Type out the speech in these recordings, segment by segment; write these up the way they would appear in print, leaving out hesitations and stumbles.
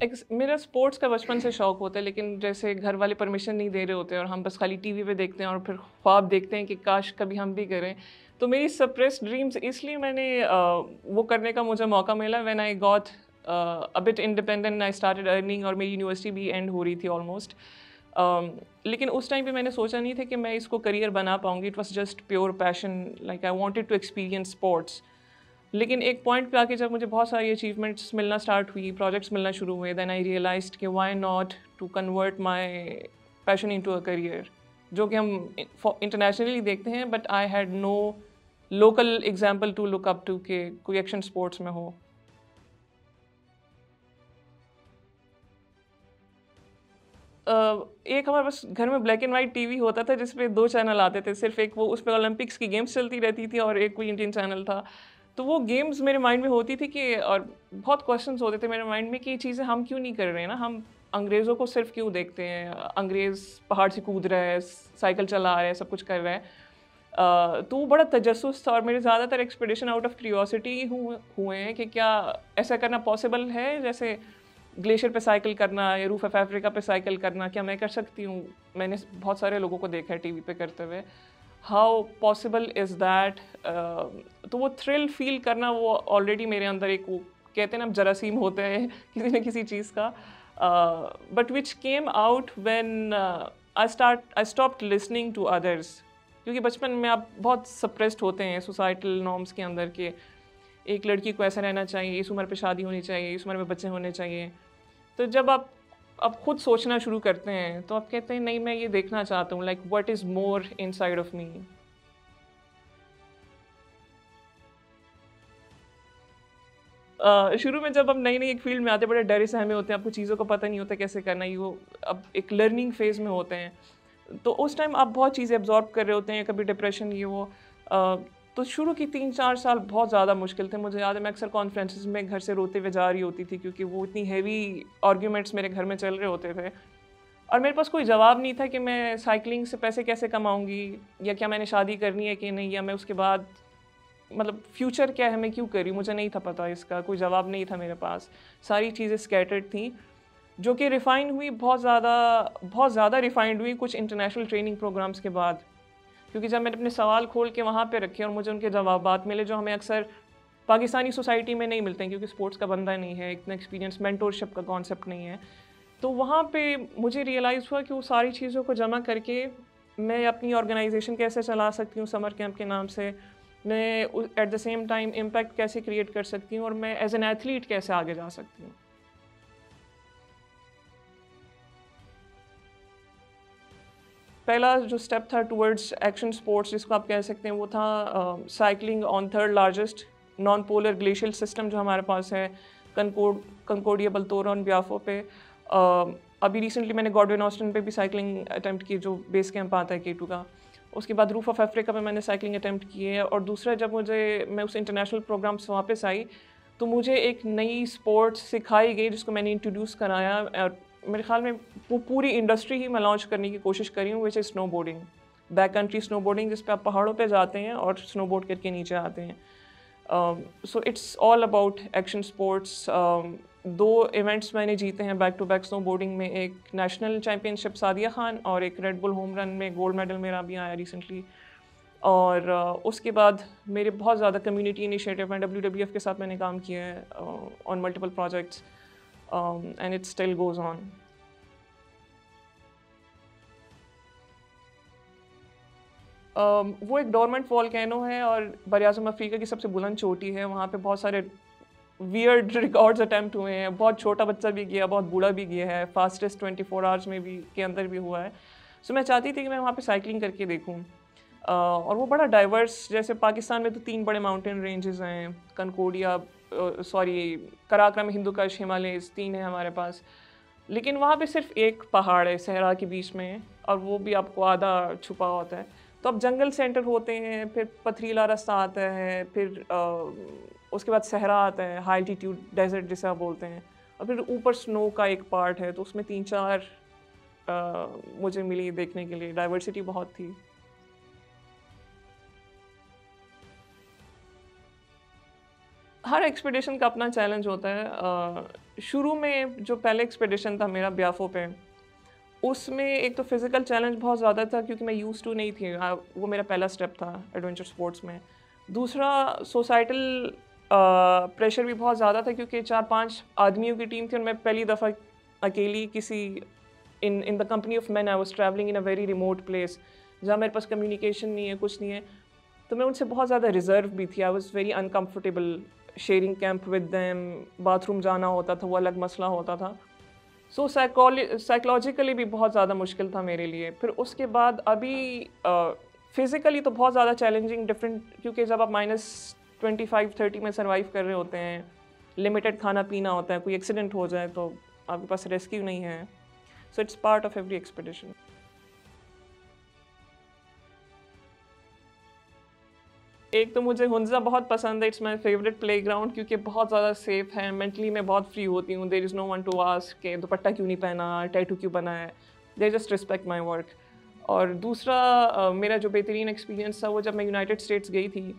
मेरा स्पोर्ट्स का बचपन से शौक होता है, लेकिन जैसे घर वाले परमिशन नहीं दे रहे होते और हम बस खाली टीवी पे देखते हैं और फिर ख्वाब देखते हैं कि काश कभी हम भी करें। तो मेरी सप्रेस्ड ड्रीम्स इसलिए वो करने का मुझे मौका मिला when I got a bit independent, I started earning और मेरी यूनिवर्सिटी भी एंड हो रही थी ऑलमोस्ट। लेकिन उस टाइम पे मैंने सोचा नहीं था कि मैं इसको करियर बना पाऊँगी। It was just pure passion, like I wanted to experience sports. लेकिन एक पॉइंट पे आके जब मुझे बहुत सारी अचीवमेंट्स मिलना स्टार्ट हुई, प्रोजेक्ट्स मिलना शुरू हुए, देन आई रियलाइज्ड कि why not to convert my passion into a career, जो कि हम इंटरनेशनली देखते हैं, but I had no local example to look up to के कोई एक्शन स्पोर्ट्स में हो। एक हमारे पास घर में ब्लैक एंड वाइट टीवी होता था जिसपे 2 चैनल आते थे। सिर्फ़ एक वो उसपे ओलंपिक्स की गेम्स चलती रहती थी और एक कोई इंडियन चैनल था। तो वो गेम्स मेरे माइंड में होती थी कि और बहुत क्वेश्चन्स होते थे मेरे माइंड में कि ये चीज़ें हम क्यों नहीं कर रहे हैं ना? हम अंग्रेज़ों को सिर्फ़ क्यों देखते हैं? अंग्रेज़ पहाड़ से कूद रहा है, साइकिल चला रहा है, सब कुछ कर रहा है। तो वो बड़ा तजस्सुस था और मेरे ज़्यादातर एक्सपेडिशन आउट ऑफ क्यूरियोसिटी हुए हैं कि क्या ऐसा करना पॉसिबल है? जैसे ग्लेशियर पे साइकिल करना या रूफ ऑफ अफ्रीका पे साइकिल करना, क्या मैं कर सकती हूँ? मैंने बहुत सारे लोगों को देखा है टीवी पे करते हुए। How possible is that? तो वो थ्रिल फ़ील करना वो ऑलरेडी मेरे अंदर एक वो कहते हैं ना जरासीम होता है किसी न किसी चीज़ का। But which came out when I stopped listening to others, क्योंकि बचपन में आप बहुत सप्रेस्ड होते हैं सोसाइटल नॉर्म्स के अंदर के एक लड़की को ऐसा रहना चाहिए, इस उम्र पे शादी होनी चाहिए, इस उम्र में बच्चे होने चाहिए। तो जब आप खुद सोचना शुरू करते हैं, तो आप कहते हैं नहीं मैं ये देखना चाहता हूँ, like what is more inside of me. शुरू में जब हम नई-नई एक फ़ील्ड में आते हैं, बड़े डरे सहमे होते हैं, आपको चीज़ों का पता नहीं होता कैसे करना है, वो अब एक लर्निंग फ़ेज़ में होते हैं। तो उस टाइम आप बहुत चीज़ें एब्ज़ॉर्ब कर रहे होते हैं, कभी डिप्रेशन ये वो। अ, तो शुरू की 3-4 साल बहुत ज़्यादा मुश्किल थे। मुझे याद है मैं अक्सर कॉन्फ्रेंसेस में घर से रोते हुए जा रही होती थी क्योंकि वो इतनी हेवी आर्ग्यूमेंट्स मेरे घर में चल रहे होते थे। और मेरे पास कोई जवाब नहीं था कि मैं साइक्लिंग से पैसे कैसे कमाऊँगी, या क्या मैंने शादी करनी है कि नहीं, या मैं उसके बाद मतलब फ्यूचर क्या है, मैं क्यों कर रही हूँ? मुझे नहीं था पता, इसका कोई जवाब नहीं था मेरे पास। सारी चीज़ें स्कैटर्ड थीं, जो कि रिफ़ाइन हुई बहुत ज़्यादा रिफ़ाइंड हुई कुछ इंटरनेशनल ट्रेनिंग प्रोग्राम्स के बाद। क्योंकि जब मैंने अपने सवाल खोल के वहाँ पे रखे और मुझे उनके जवाबात मिले जो हमें अक्सर पाकिस्तानी सोसाइटी में नहीं मिलते हैं, क्योंकि स्पोर्ट्स का बंदा नहीं है, इतना एक्सपीरियंस, मेंटरशिप का कॉन्सेप्ट नहीं है। तो वहाँ पे मुझे रियलाइज़ हुआ कि वो सारी चीज़ों को जमा करके मैं अपनी ऑर्गेनाइज़ेशन कैसे चला सकती हूँ समर कैंप के नाम से। मैं at the same time impact कैसे क्रिएट कर सकती हूँ और मैं एज़ एन एथलीट कैसे आगे जा सकती हूँ। पहला जो स्टेप था टुवर्ड्स एक्शन स्पोर्ट्स जिसको आप कह सकते हैं, वो था cycling on third largest non polar glacial system जो हमारे पास है, कंकोडिया बल्तोरा और ब्याफो पे। अभी रिसेंटली मैंने गॉडविन ऑस्टिन पे भी साइक्लिंग अटेम्प्ट की, जो बेस कैंप आता है K2 का। उसके बाद रूफ ऑफ अफ्रीका पे मैंने साइक्लिंग अटेम्प्ट की है, और दूसरा जब मैं उस इंटरनेशनल प्रोग्राम से वापस आई, तो मुझे एक नई स्पोर्ट्स सिखाई गई जिसको मैंने इंट्रोड्यूस कराया, और मेरे ख़्याल में वो पूरी इंडस्ट्री ही मैं लॉन्च करने की कोशिश कर रही हूँ, which is snowboarding. Back country snowboarding, जिस पे आप पहाड़ों पे जाते हैं और स्नोबोर्ड करके नीचे आते हैं। So it's all about action sports. 2 events मैंने जीते हैं बैक टू बैक स्नोबोर्डिंग में, एक नेशनल चैंपियनशिप सादिया खान और एक रेड बुल होम रन में गोल्ड मेडल मेरा भी आया रिसेंटली। और उसके बाद मेरे बहुत ज़्यादा कम्युनिटी इनिशिएटिव हैं, WWF के साथ मैंने काम किया है on multiple projects, and it still goes on. वो एक डोरमेंट वोल्केनो है और बर-ए-आज़म अफ्रीका की सबसे बुलंद चोटी है। वहाँ पे बहुत सारे वियर्ड रिकॉर्ड्स अटेम्प्ट हुए हैं। बहुत छोटा बच्चा भी गया, बहुत बूढ़ा भी गया है। फास्टेस्ट 24 आवर्स में भी के अंदर भी हुआ है। सो मैं चाहती थी कि मैं वहाँ पे साइक्लिंग करके देखूँ। और वो बड़ा डाइवर्स, जैसे पाकिस्तान में तो 3 बड़े माउंटेन रेंजेस हैं, कराकरम, हिंदू कुश, हिमालयज़ 3 है हमारे पास। लेकिन वहाँ पे सिर्फ़ एक पहाड़ है सहरा के बीच में, और वो भी आपको आधा छुपा होता है। तो अब जंगल से एंटर होते हैं, फिर पथरीला रास्ता आता है, फिर उसके बाद सहरा आता है, हाई एल्टीट्यूड डेज़र्ट जिसे आप बोलते हैं, और फिर ऊपर स्नो का एक पार्ट है, तो उसमें 3-4 मुझे मिली देखने के लिए, डाइवर्सिटी बहुत थी। हर एक्सपेडिशन का अपना चैलेंज होता है। शुरू में जो पहले एक्सपेडिशन था मेरा ब्याफो पे, उसमें एक तो फिज़िकल चैलेंज बहुत ज़्यादा था क्योंकि मैं यूज़ टू नहीं थी। वो मेरा पहला स्टेप था एडवेंचर स्पोर्ट्स में। दूसरा सोसाइटल प्रेशर भी बहुत ज़्यादा था क्योंकि 4-5 आदमियों की टीम थी और मैं पहली दफ़ा अकेली किसी in the company of man I was travelling in a very remote place, जहाँ मेरे पास कम्युनिकेशन नहीं है, कुछ नहीं है। तो मैं उनसे बहुत ज़्यादा रिज़र्व भी थी। I was very uncomfortable sharing camp with them. Bathroom जाना होता था, वो अलग मसला होता था। सो साइकोलॉजिकली भी बहुत ज़्यादा मुश्किल था मेरे लिए। फिर उसके बाद अभी फिज़िकली तो बहुत ज़्यादा चैलेंजिंग डिफरेंट, क्योंकि जब आप -25-30 में सर्वाइव कर रहे होते हैं, लिमिटेड खाना पीना होता है, कोई एक्सीडेंट हो जाए तो आपके पास रेस्क्यू नहीं है। So it's part of every expedition. एक तो मुझे हुंज़ा बहुत पसंद है, इट्स माय फेवरेट प्लेग्राउंड क्योंकि बहुत ज़्यादा सेफ है, मेंटली मैं बहुत फ्री होती हूँ। There is no one to ask कि दुपट्टा क्यों नहीं पहना, टैटू क्यों बना है। They just respect my work. और दूसरा मेरा जो बेहतरीन एक्सपीरियंस था वो जब मैं यूनाइटेड स्टेट्स गई थी।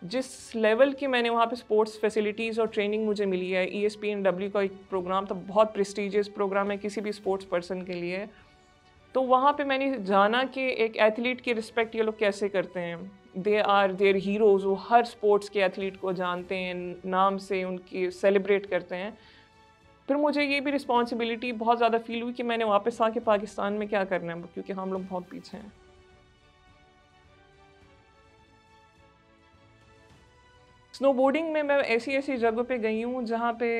जिस लेवल की मैंने वहाँ पे स्पोर्ट्स फैसिलिटीज़ और ट्रेनिंग मुझे मिली है, ESPNW का एक प्रोग्राम था, बहुत प्रेस्टिजियस प्रोग्राम है किसी भी स्पोर्ट्स पर्सन के लिए। तो वहाँ पे मैंने जाना कि एक एथलीट की रिस्पेक्ट ये लोग कैसे करते हैं। दे आर देयर हीरोज़, वो हर स्पोर्ट्स के एथलीट को जानते हैं, नाम से उनकी सेलिब्रेट करते हैं। फिर मुझे ये भी रिस्पॉन्सिबिलिटी बहुत ज़्यादा फ़ील हुई कि मैंने वापस आके पाकिस्तान में क्या करना है, क्योंकि हम लोग बहुत पीछे हैं। स्नोबोर्डिंग में मैं ऐसी-ऐसी जगहों पे गई हूँ जहाँ पे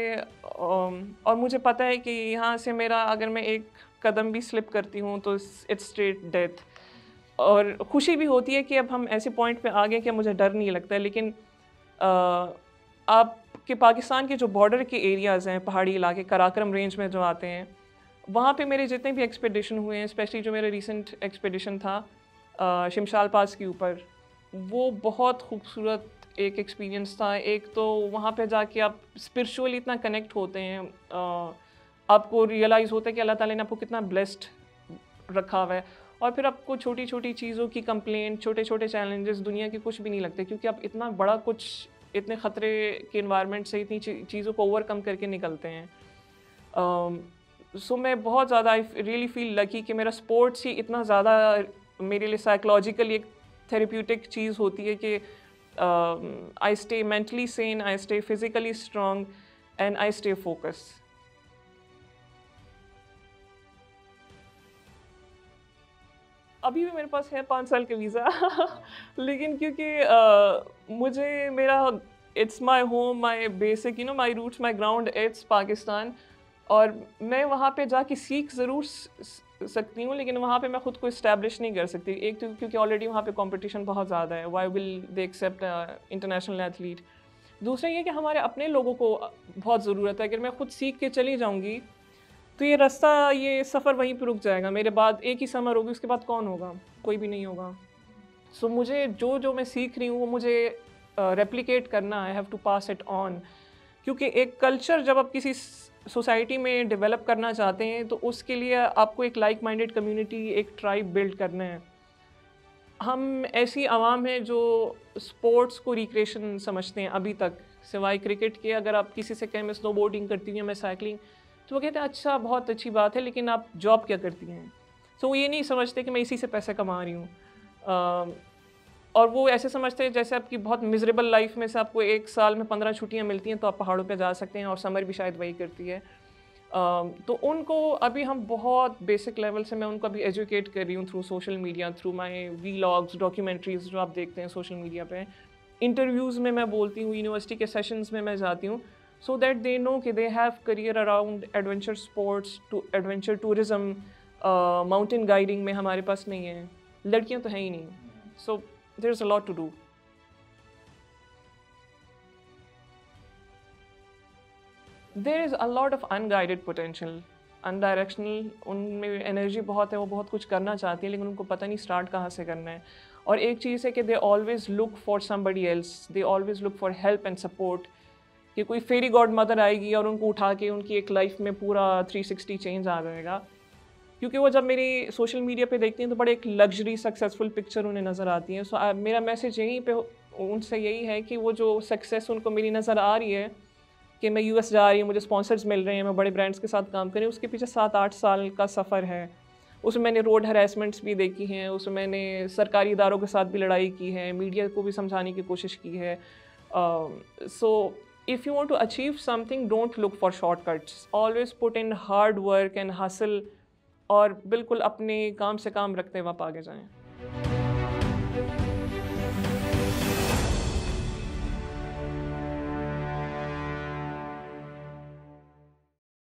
और मुझे पता है कि यहाँ से मेरा अगर मैं एक कदम भी स्लिप करती हूँ तो इट्स स्ट्रेट डेथ। और खुशी भी होती है कि अब हम ऐसे पॉइंट पे आ गए कि मुझे डर नहीं लगता है। लेकिन आपके पाकिस्तान के जो बॉर्डर के एरियाज़ हैं, पहाड़ी इलाके, कराकरम रेंज में जो आते हैं, वहाँ पे मेरे जितने भी एक्सपेडिशन हुए हैं, स्पेशली जो मेरा रीसेंट एक्सपेडिशन था शिमशाल पास के ऊपर, वो बहुत खूबसूरत एक एक्सपीरियंस था। एक तो वहाँ पे जाके आप स्पिरिचुअली इतना कनेक्ट होते हैं, आपको रियलाइज़ होता है कि अल्लाह ताला ने आपको कितना ब्लेस्ड रखा हुआ है। और फिर आपको छोटी-छोटी चीज़ों की कंप्लेंट, छोटे-छोटे चैलेंजेस दुनिया के कुछ भी नहीं लगते, क्योंकि आप इतना बड़ा कुछ, इतने ख़तरे के एनवायरनमेंट से इतनी चीज़ों को ओवरकम करके निकलते हैं। सो मैं बहुत ज़्यादा आई रियली फील लकी कि मेरा स्पोर्ट्स ही इतना ज़्यादा मेरे लिए साइकोलॉजिकली एक थेरेप्यूटिक चीज़ होती है कि I stay mentally Sen, I stay physically strong and I stay focus. अभी भी मेरे पास है 5 साल का वीज़ा लेकिन क्योंकि मुझे मेरा it's my home, my basic my roots, my ground it's Pakistan. और मैं वहाँ पे जाके सीख ज़रूर सकती हूँ, लेकिन वहाँ पे मैं खुद को इस्टेब्लिश नहीं कर सकती। एक तो क्योंकि ऑलरेडी वहाँ पे कंपटीशन बहुत ज़्यादा है, why will they accept international athlete. दूसरा ये कि हमारे अपने लोगों को बहुत ज़रूरत है। अगर मैं खुद सीख के चली जाऊँगी तो ये रास्ता, ये सफ़र वहीं पे रुक जाएगा। मेरे बाद एक ही समर होगी, उसके बाद कौन होगा? कोई भी नहीं होगा। सो मुझे जो मैं सीख रही हूँ वो मुझे रेप्लिकेट करना है, I have to pass it on. क्योंकि एक कल्चर जब आप किसी सोसाइटी में डेवलप करना चाहते हैं तो उसके लिए आपको एक लाइक माइंडेड कम्युनिटी, एक ट्राइब बिल्ड करना है। हम ऐसी आवाम हैं जो स्पोर्ट्स को रिक्रिएशन समझते हैं अभी तक, सिवाय क्रिकेट के। अगर आप किसी से कहें मैं स्नोबोर्डिंग करती हूँ या मैं साइकिलिंग, तो वो कहते हैं अच्छा, बहुत अच्छी बात है, लेकिन आप जॉब क्या करती हैं? सो वो ये नहीं समझते कि मैं इसी से पैसे कमा रही हूँ। और वो ऐसे समझते हैं जैसे आपकी बहुत मिज़रेबल लाइफ में से आपको 1 साल में 15 छुट्टियाँ मिलती हैं तो आप पहाड़ों पे जा सकते हैं, और समर भी शायद वही करती है। तो उनको अभी हम बहुत बेसिक लेवल से मैं उनको अभी एजुकेट कर रही हूँ through social media, through my vlogs, documentaries जो आप देखते हैं सोशल मीडिया पे। इंटरव्यूज़ में मैं बोलती हूँ, यूनिवर्सिटी के सेशंस में मैं जाती हूँ, so that they know कि they have career around adventure sports to adventure tourism, mountain guiding में हमारे पास नहीं है, लड़कियां तो हैं ही नहीं। so there's a lot to do. There is a lot of unguided potential, undirectional, उनमें एनर्जी बहुत है, वो बहुत कुछ करना चाहती है, लेकिन उनको पता नहीं स्टार्ट कहाँ से करना है। और एक चीज़ है कि they always look for somebody else, they always look for help and support, कि कोई फेरी गॉड मदर आएगी और उनको उठा के उनकी एक लाइफ में पूरा 360 चेंज आ जाएगा। क्योंकि वो जब मेरी सोशल मीडिया पे देखती हैं तो बड़े एक लग्जरी सक्सेसफुल पिक्चर उन्हें नज़र आती है। सो मेरा मैसेज यहीं पे उनसे यही है कि वो जो सक्सेस उनको मेरी नज़र आ रही है कि मैं यूएस जा रही हूँ, मुझे स्पॉन्सर्स मिल रहे हैं, मैं बड़े ब्रांड्स के साथ काम कर रही हूँ, उसके पीछे 7-8 साल का सफ़र है। उसमें मैंने रोड हरासमेंट्स भी देखी हैं, उसमें मैंने सरकारी इदारों के साथ भी लड़ाई की है, मीडिया को भी समझाने की कोशिश की है। So if you want to achieve something, don't look for shortcuts, always put in hard work and hustle, और बिल्कुल अपने काम से काम रखते हुए आप आगे जाएं।